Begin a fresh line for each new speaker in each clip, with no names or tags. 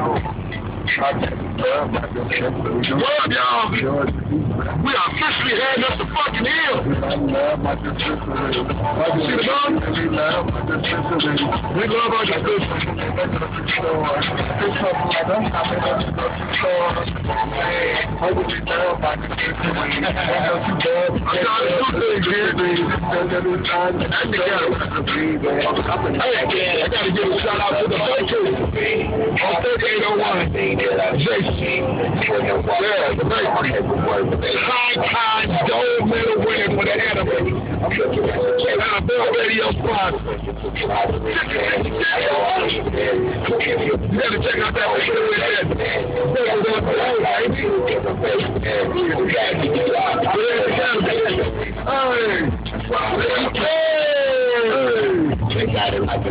What up, y'all? We are officially heading up the fucking hill. See the dog? We love our distribution. I'm trying to do things here. Hey, I gotta give a shout out to the bakery on 3801. Yeah, the bakery. High Times gold medal winner for the anime. And a Bill Radio spot. You gotta check out that video with that. They got it like a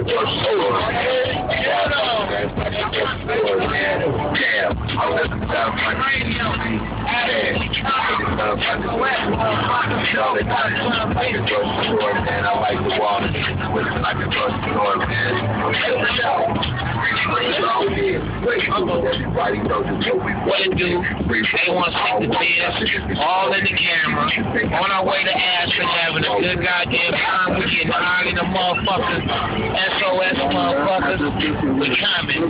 damn, I'll let them down my radio. Man, I like the water. With it like a drug store, man. Everybody knows what we do. They want to stick the dance all in the camera. On our way to ASPEN, having a good goddamn time. We getting high in the motherfuckers. SOS motherfuckers. We coming.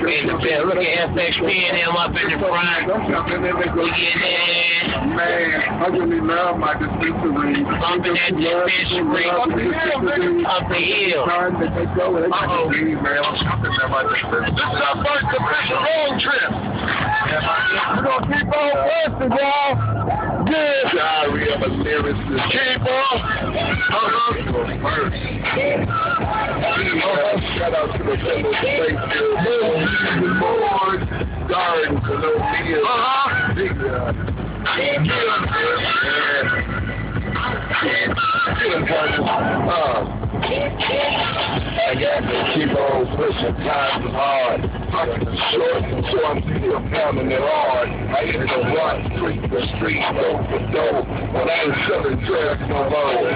In the bed. Look at FXP and them up in the front. We getting there.
Man, I really love my dispensary.
Bumping that dispensary. Up the hill. Uh-oh.
This is
our first official road trip. We're going to keep on pressing, y'all. Good.
Diary of a lyricist.
Keep on.
First. Shout out to the fellow Lord Gardens and O'Neal. I got to keep on pushing. Time is hard. Short, so I'm still pounding it hard. I hit the one street for street, door for door. But I ain't selling drugs no more.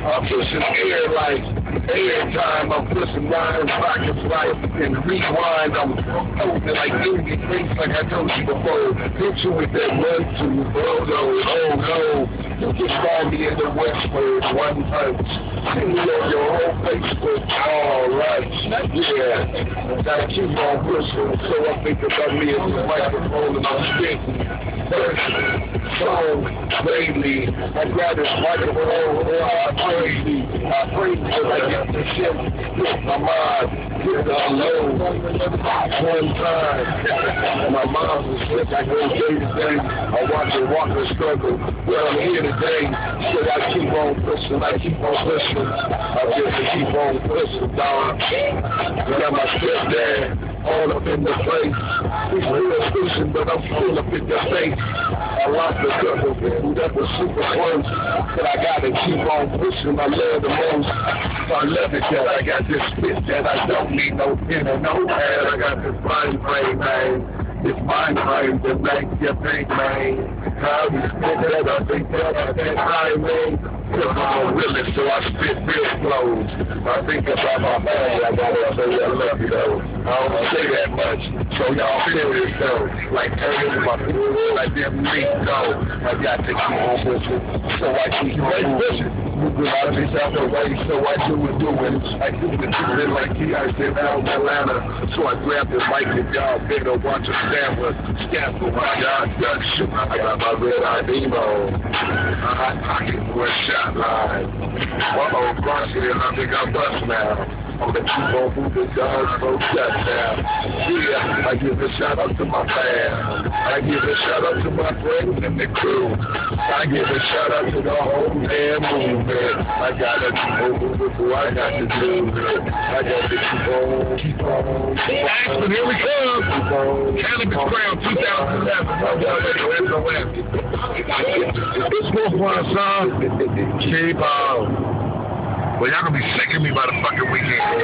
I'm pushing air like air time. I'm pushing rhymes, pockets life, and rewind. I'm open like Doobie Face, like I told you before. Hit you with that 1-2, oh no. You can find me in the Westward, one punch. See me on your whole Facebook, all right. Yeah, gotta keep on pushing. So I think about me as the microphone and I'm spitting. So lately, I grab this microphone, I crazy. I pray till I get the shit, hit my mind, hit the low. One time, my mom was sick, I go day to day. I watch her walk her struggle. Well, I'm here today, so I keep on pushing, I keep on pushing. I just keep on pushing, dog. Got my stepdad all up in the place. He's real pushing, but I'm full up in the face. I lost a couple people that were super close, but I gotta keep on pushing. I love the most. I love it that I got this spit that I don't need no pen or no pad. I got this mind frame, man. This mind frame that makes you think, man. How you spit that, I think that high, man. I'm really, so I spit real flows. I think about my body, I gotta say I love you though. I don't say that much, so y'all feel this though. Like turning my people, like them leak though. I got to keep on pushing, so I keep on pushing. Moving out of this out the way, so I do it. I do it like I said out in Atlanta. So I grab the mic and y'all better watch a scamper while y'all duck shoot. I got my red ID mode. My hot pocket for a shot line. Uh-oh, Bronson, I think I'm bust now. I'm the keep on moving, dogs, no shut down. Yeah, I give a shout out to my fam. I give a shout out to my friends and the crew. I give a shout out to the whole damn movement. I gotta keep on moving before I got to do it. I gotta keep on.
ASPEN, here we come. Cannabis Crown 2011. It's more fun, son. Keep on. Well, y'all gonna be sick of me by the fucking weekend.